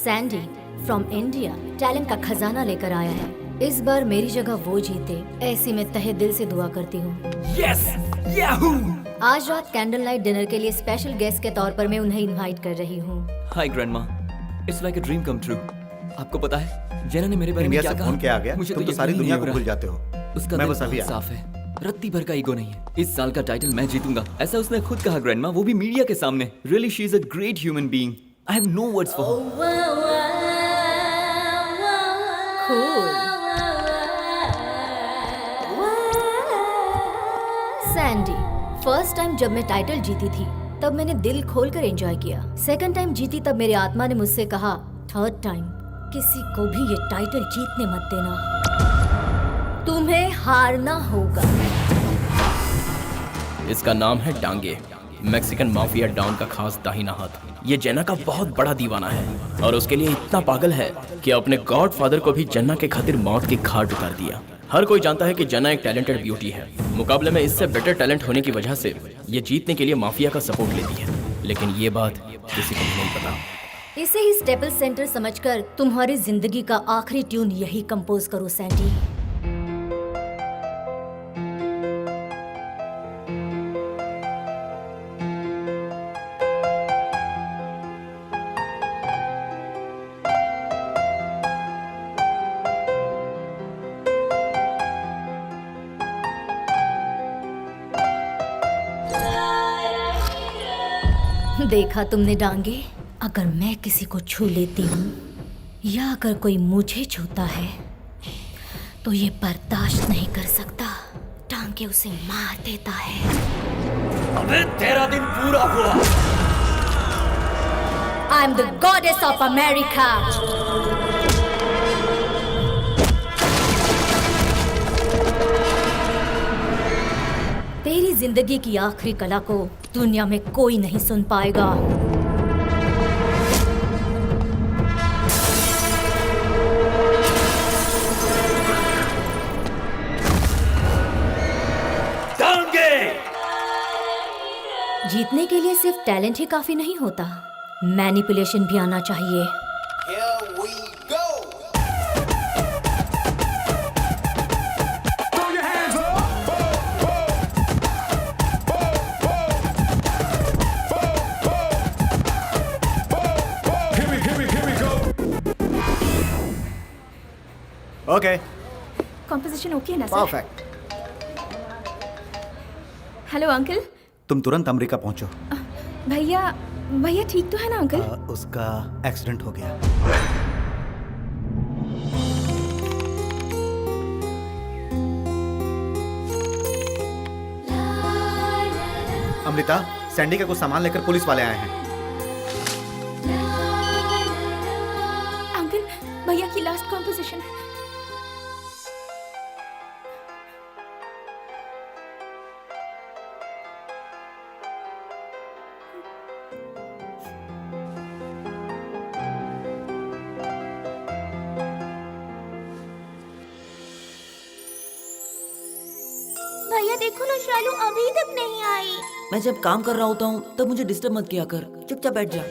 Sandy from India talent का खजाना लेकर आया है। इस बार मेरी जगह वो जीते, ऐसी मैं तहे दिल से दुआ करती हूँ। Yes, Yahoo! आज रात कैंडल नाइट डिनर के लिए स्पेशल गेस्ट के तौर पर मैं उन्हें इनवाइट कर रही हूँ। Hi grandma, it's like a dream come true. आपको पता है जेना ने मेरे बारे में क्या कहा? फोन किया आ गया, मुझे तुम तो यकीन सारी नहीं दुनिया हो को रहा। भूल जाते हो। उसका मैं दिल बस अभी बहुत आया। साफ है, रत्ती भर का ईगो नहीं है। इस साल का टाइटल मैं जीतूंगा, ऐसा उसने खुद कहा ग्रैंडमा, वो भी मीडिया के सामने। Really she is a great human being. I have no words for her. Sandy, first time जब मैं टाइटल जीती थी तब मैंने दिल खोलकर एंजॉय किया। सेकंड टाइम जीती तब मेरी आत्मा ने मुझसे कहा, थर्ड टाइम किसी को भी ये टाइटल जीतने मत देना, तुम्हें हारना होगा। इसका नाम है डांगे, मैक्सिकन माफिया डॉन का खास दाहिना हाथ। ये जेना का बहुत बड़ा दीवाना है और उसके लिए इतना पागल है कि अपने गॉडफादर को भी जेना के खातिर मौत की घाट उतार दिया। हर कोई जानता है कि जेना एक टैलेंटेड ब्यूटी है। मुकाबले में इससे बेटर टैलेंट होने की वजह से ये जीतने के लिए माफिया का सपोर्ट लेती है, लेकिन ये बात किसी को भी नहीं पता। इसे ही स्टेपल सेंटर समझकर तुम्हारी जिंदगी का आखिरी ट्यून यही कंपोज करो सैंडी। देखा तुमने डांगे, अगर मैं किसी को छू लेती हूँ या अगर कोई मुझे छूता है तो ये बर्दाश्त नहीं कर सकता। डांगे उसे मार देता है। अबे तेरा दिन पूरा हुआ। I am the goddess of America. तेरी जिंदगी की आखिरी कला को दुनिया में कोई नहीं सुन पाएगा। डांगे! जीतने के लिए सिर्फ टैलेंट ही काफी नहीं होता, मैनिपुलेशन भी आना चाहिए। ओके, कॉम्पोजिशन ओके है ना सर? परफेक्ट। Hello uncle. तुम तुरंत अमेरिका पहुंचो। भैया ठीक तो है ना अंकल? उसका एक्सीडेंट हो गया। अमृता, सैंडी का कुछ सामान लेकर पुलिस वाले आए हैं। अंकल, भैया की लास्ट कॉम्पोजिशन है। भैया देखो ना, शालू अभी तक नहीं आई। मैं जब काम कर रहा होता हूँ तब मुझे डिस्टर्ब मत किया कर, चुपचाप बैठ जा।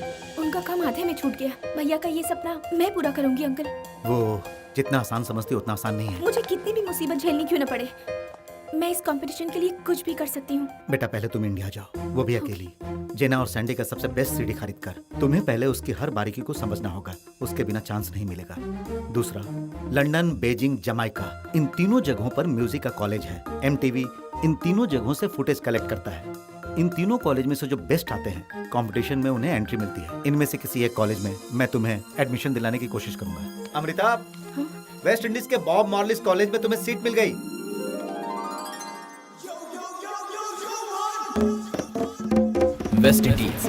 उनका काम आधे में छूट गया। भैया का ये सपना मैं पूरा करूंगी अंकल। वो जितना आसान समझती उतना आसान नहीं है। मुझे कितनी भी मुसीबत झेलनी क्यों न पड़े, मैं इस कंपटीशन के लिए कुछ भी कर सकती हूँ। बेटा, पहले तुम इंडिया जाओ, वो भी अकेली। जेना और सैंडी का सबसे बेस्ट सीडी खरीद कर। तुम्हें पहले उसकी हर बारीकी को समझना होगा, उसके बिना चांस नहीं मिलेगा। दूसरा, लंदन, बीजिंग, जमाइका, इन तीनों जगहों पर म्यूजिक का कॉलेज है। MTV इन तीनों जगहों से फुटेज कलेक्ट करता है। इन तीनों कॉलेज में से जो बेस्ट आते हैं, कंपटीशन में उन्हें एंट्री मिलती है। इनमें से किसी एक कॉलेज में मैं तुम्हें एडमिशन दिलाने की कोशिश करूंगा। अमृता, वेस्ट इंडीज के बॉब मॉर्लिस कॉलेज में तुम्हें सीट मिल गई। West Indies.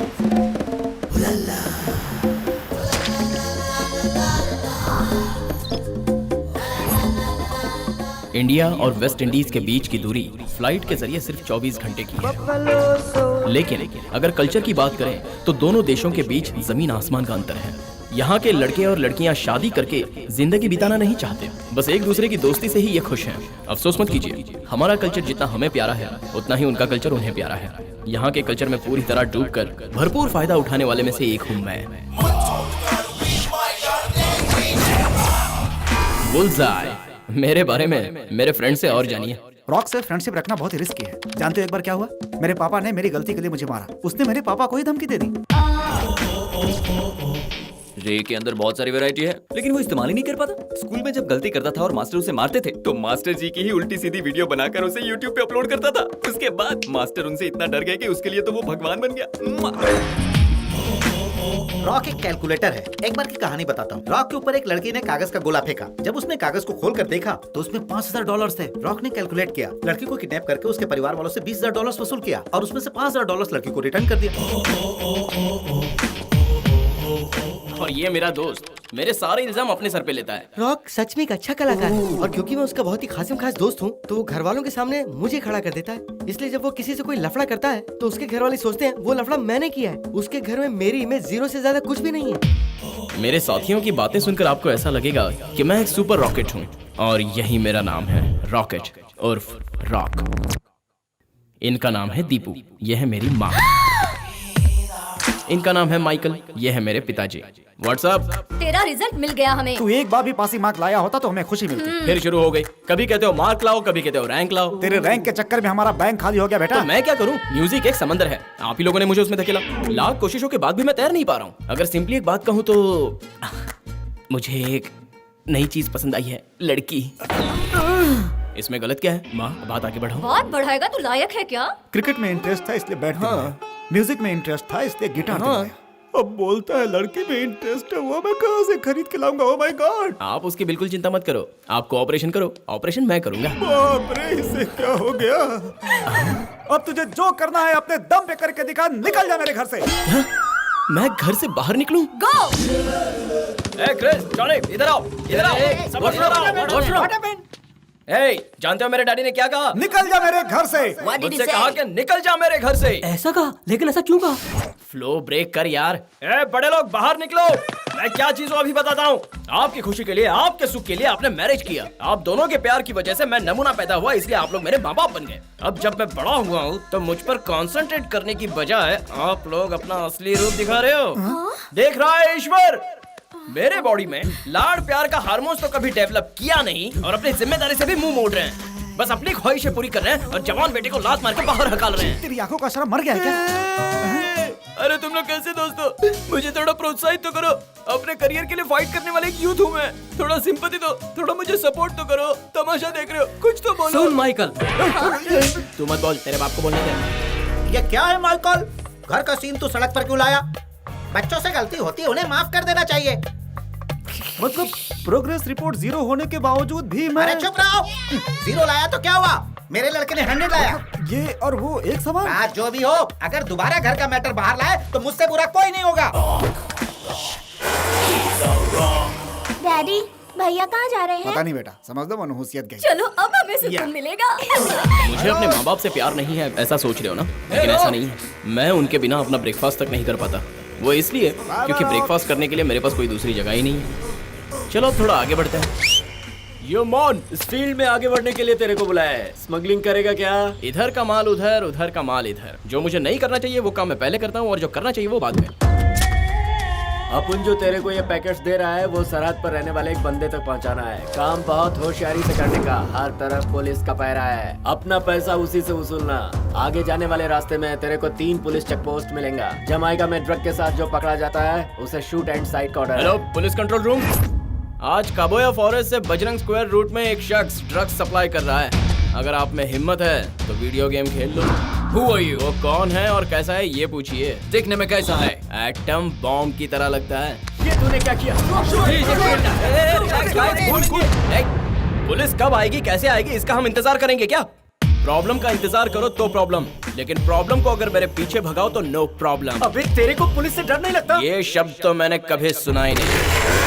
इंडिया और वेस्ट इंडीज के बीच की दूरी फ्लाइट के जरिए सिर्फ 24 घंटे की है। लेकिन अगर कल्चर की बात करें तो दोनों देशों के बीच जमीन आसमान का अंतर है। यहाँ के लड़के और लड़कियाँ शादी करके जिंदगी बिताना नहीं चाहते, बस एक दूसरे की दोस्ती से ही ये खुश हैं। अफसोस मत कीजिए, हमारा कल्चर जितना हमें प्यारा है उतना ही उनका कल्चर उन्हें प्यारा है। यहाँ के कल्चर में पूरी तरह डूबकर भरपूर फायदा उठाने वाले में से एक हूँ मैं। बुल्सआई। मेरे बारे में मेरे फ्रेंड से और जानिए। रॉक से फ्रेंडशिप रखना बहुत ही रिस्की है। जानते हो एक बार क्या हुआ? मेरे पापा ने मेरी गलती के लिए मुझे मारा। उसने मेरे पापा को ही धमकी दे दी। रे के अंदर बहुत सारी वैरायटी है, लेकिन वो इस्तेमाल ही नहीं कर पाता। स्कूल में जब गलती करता था और मास्टर उसे मारते थे, तो मास्टर जी की ही उल्टी सीधी वीडियो बनाकर उसे YouTube पे अपलोड करता था। उसके बाद मास्टर उनसे इतना डर गए कि उसके लिए तो वो भगवान बन गया। रॉक एक कैलकुलेटर है। एक बार की कहानी बताता हूँ। रॉक के ऊपर एक लड़की ने कागज का गोला फेंका। जब उसने कागज को खोलकर देखा तो उसमें $5000 थे। रॉक ने कैलकुलेट किया, लड़की को किडनैप करके उसके परिवार वालों से $20000 वसूल किया और उसमें से $5000 लड़की को रिटर्न कर दिया। और ये मेरा दोस्त मेरे सारे इल्जाम अपने सर पे लेता है। रॉक सच में एक अच्छा कलाकार है और क्योंकि मैं उसका बहुत ही खासिम खास दोस्त हूँ तो वो घर वालों के सामने मुझे खड़ा कर देता है। इसलिए जब वो किसी से कोई लफड़ा करता है तो उसके घर वाले सोचते हैं वो लफड़ा मैंने किया है। उसके घर में मेरी इमेज 0 से ज्यादा कुछ भी नहीं है। मेरे साथियों की बातें सुनकर आपको ऐसा लगेगा कि मैं एक सुपर रॉकेट हूँ और यही मेरा नाम है, रॉकेट उर्फ रॉक। इनका नाम है दीपू, यह है मेरी माँ। इनका नाम है माइकल, ये है मेरे पिताजी। व्हाट्सअप। तेरा रिजल्ट मिल गया हमें। तू एक बार भी पासिंग मार्क लाया होता तो हमें खुशी मिलती। फिर शुरू हो गई। कभी कहते हो मार्क लाओ, कभी कहते हो रैंक लाओ। तेरे रैंक के चक्कर में हमारा बैंक खाली हो गया बेटा। तो मैं क्या करूं? म्यूजिक एक समंदर है, आप ही लोगों ने मुझे उसमें धकेला। लाख कोशिशों के बाद भी मैं तैर नहीं पा रहा हूं। अगर सिंपली एक बात कहूं तो मुझे एक नई चीज पसंद आई है, लड़की। इसमें गलत क्या है? माँ बात आगे बढ़ाओ। बात बढ़ाएगा तू लायक है क्या? क्रिकेट में इंटरेस्ट था इसलिए बैट दिलाया। म्यूजिक में इंटरेस्ट था इसलिए गिटार दिलाया। अब बोलता है लड़की में इंटरेस्ट है, वो मैं कहाँ से खरीद के लाऊंगा? Oh my God. आप उसकी बिल्कुल चिंता मत करो, आप कोऑपरेशन करो, ऑपरेशन मैं करूंगा। बाप रे, इसे क्या हो गया? अब तुझे जो करना है अपने दम पे करके दिखा। निकल जा मेरे घर से। मैं घर से बाहर निकलूं? गो। क्रिस, जॉनी, इधर आओ, इधर आओ। सब इधर आओ। जानते हो मेरे डैडी ने क्या कहा? निकल जा मेरे घर से। मुझसे कहा कि निकल जा मेरे घर से। ऐसा कहा? लेकिन ऐसा क्यों कहा? फ्लो ब्रेक कर यार। बड़े लोग बाहर निकलो। मैं क्या चीज हूँ अभी बताता हूँ। आपकी खुशी के लिए, आपके सुख के लिए आपने मैरिज किया। आप दोनों के प्यार की वजह से मैं नमूना पैदा हुआ, इसलिए आप लोग मेरे माँ बाप बन गए। अब जब मैं बड़ा हुआ हूँ तो मुझ पर कंसंट्रेट करने की बजाय आप लोग अपना असली रूप दिखा रहे हो। देख रहा है ईश्वर, मेरे बॉडी में लाड़ प्यार का हार्मोन्स तो कभी डेवलप किया नहीं और अपनी जिम्मेदारी से भी मुंह मोड़ रहे हैं। बस अपनी ख्वाहिशें पूरी कर रहे हैं और जवान बेटे को लात मार के बाहर हकाल रहे हैं। तेरी आंखों का शर्म मर गया है क्या? अरे तुम लोग कैसे दोस्तों? मुझे थोड़ा प्रोत्साहित तो करो। अपने करियर के लिए फाइट करने वाले एक यूथ हूँ मैं। थोड़ा सिंपैथी दो, थोड़ा मुझे सपोर्ट तो करो। तमाशा देख रहे हो, कुछ तो बोलो। सुन माइकल, तू मत बोल, तेरे बाप को बोलने दे। ये क्या है माइकल? घर का सीन तू सड़क पर क्यों लाया? बच्चों से गलती होती है, उन्हें माफ कर देना चाहिए। मतलब प्रोग्रेस रिपोर्ट 0 होने के बावजूद भी मैं। अरे चुप रहो। 0 लाया तो क्या हुआ? मेरे लड़के ने 100 लाया। ये और वो एक सवाल। बात जो भी हो, अगर दोबारा घर का मैटर बाहर लाए तो मुझसे बुरा कोई नहीं होगा। डैडी, भैया कहाँ जा रहे हैं? पता नहीं बेटा, समझ लो मनहूसियत गई। चलो अब हमें सुकून मिलेगा। मुझे अपने माँ बाप से प्यार नहीं है ऐसा सोच रहे हो ना, लेकिन ऐसा नहीं है। मैं उनके बिना अपना ब्रेकफास्ट तक नहीं कर पाता। वो इसलिए क्योंकि ब्रेकफास्ट करने के लिए मेरे पास कोई दूसरी जगह ही नहीं है। चलो अब थोड़ा आगे बढ़ते हैं। यो मॉन, इस फील्ड में आगे बढ़ने के लिए तेरे को बुलाया है। स्मगलिंग करेगा क्या? इधर का माल उधर, उधर का माल इधर। जो मुझे नहीं करना चाहिए वो काम मैं पहले करता हूँ और जो करना चाहिए वो बाद में। अपन जो तेरे को ये पैकेट्स दे रहा है वो सरहद पर रहने वाले एक बंदे तक पहुंचाना है। काम बहुत होशियारी से करने का, हर तरफ पुलिस का पहरा है। अपना पैसा उसी से वसूलना। आगे जाने वाले रास्ते में तेरे को 3 पुलिस चेक पोस्ट मिलेंगा। जमाइका में ड्रग के साथ जो पकड़ा जाता है उसे शूट एंड साइड का order. Hello police control room, आज काबोया फॉरेस्ट से बजरंग स्क्वायर रूट में एक शख्स ड्रग्स सप्लाई कर रहा है। अगर आप में हिम्मत है तो वीडियो गेम खेल लो। Who are you? वो कौन है और कैसा है ये पूछिए। देखने में कैसा है? एटम बॉम्ब की तरह लगता है। ये तूने क्या किया? पुलिस कब आएगी, कैसे आएगी, इसका हम इंतजार करेंगे क्या? प्रॉब्लम का इंतजार करो तो प्रॉब्लम, लेकिन प्रॉब्लम को अगर मेरे पीछे भगाओ तो नो प्रॉब्लम। अबे तेरे को पुलिस से डर नहीं लगता? ये शब्द तो मैंने कभी सुना ही नहीं।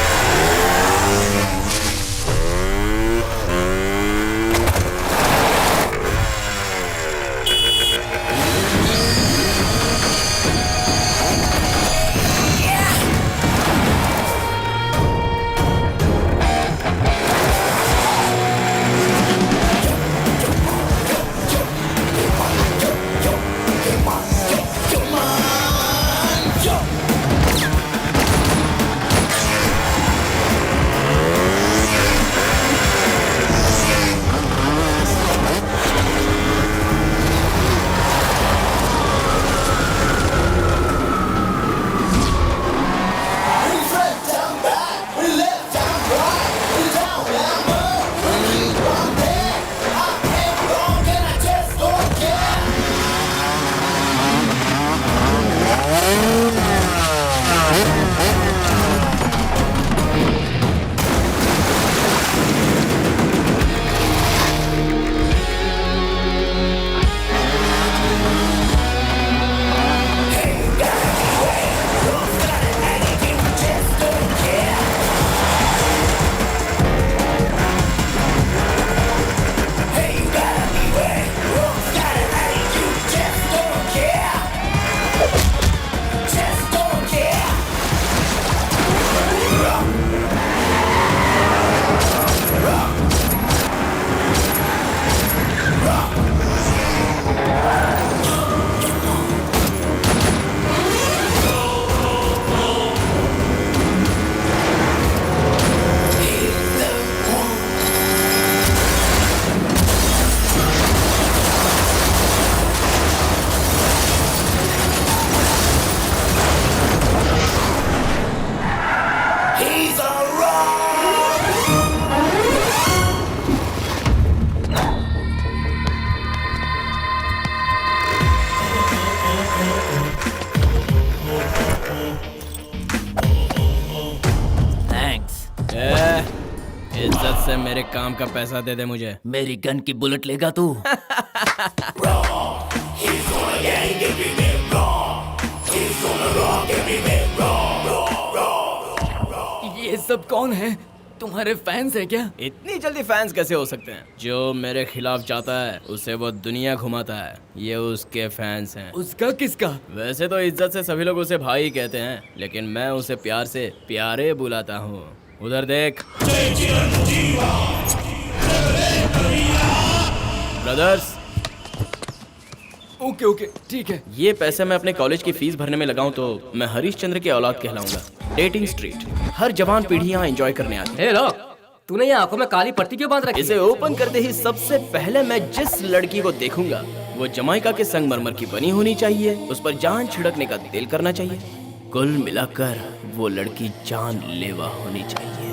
इज्जत से मेरे काम का पैसा दे दे मुझे। मेरी गन की बुलेट लेगा तू? ये सब कौन है? तुम्हारे फैंस है क्या? इतनी जल्दी फैंस कैसे हो सकते हैं? जो मेरे खिलाफ जाता है उसे वो दुनिया घुमाता है, ये उसके फैंस हैं। उसका किसका? वैसे तो इज्जत से सभी लोग उसे भाई कहते हैं, लेकिन मैं उसे प्यार से प्यारे बुलाता हूँ। उधर देख। ब्रदर्स, ओके ओके ठीक है। ये पैसे मैं अपने कॉलेज की फीस भरने में लगाऊं तो मैं हरीशचंद्र की औलाद कहलाऊंगा। डेटिंग स्ट्रीट, हर जवान पीढ़ी यहाँ एंजॉय करने आती है। हे लोग, तूने ये आंखों में काली पट्टी क्यों बांध रखी? इसे ओपन करते ही सबसे पहले मैं जिस लड़की को देखूंगा वो जमाइका के संगमरमर की बनी होनी चाहिए, उस पर जान छिड़कने का दिल करना चाहिए। कुल मिलाकर वो लड़की जानलेवा होनी चाहिए।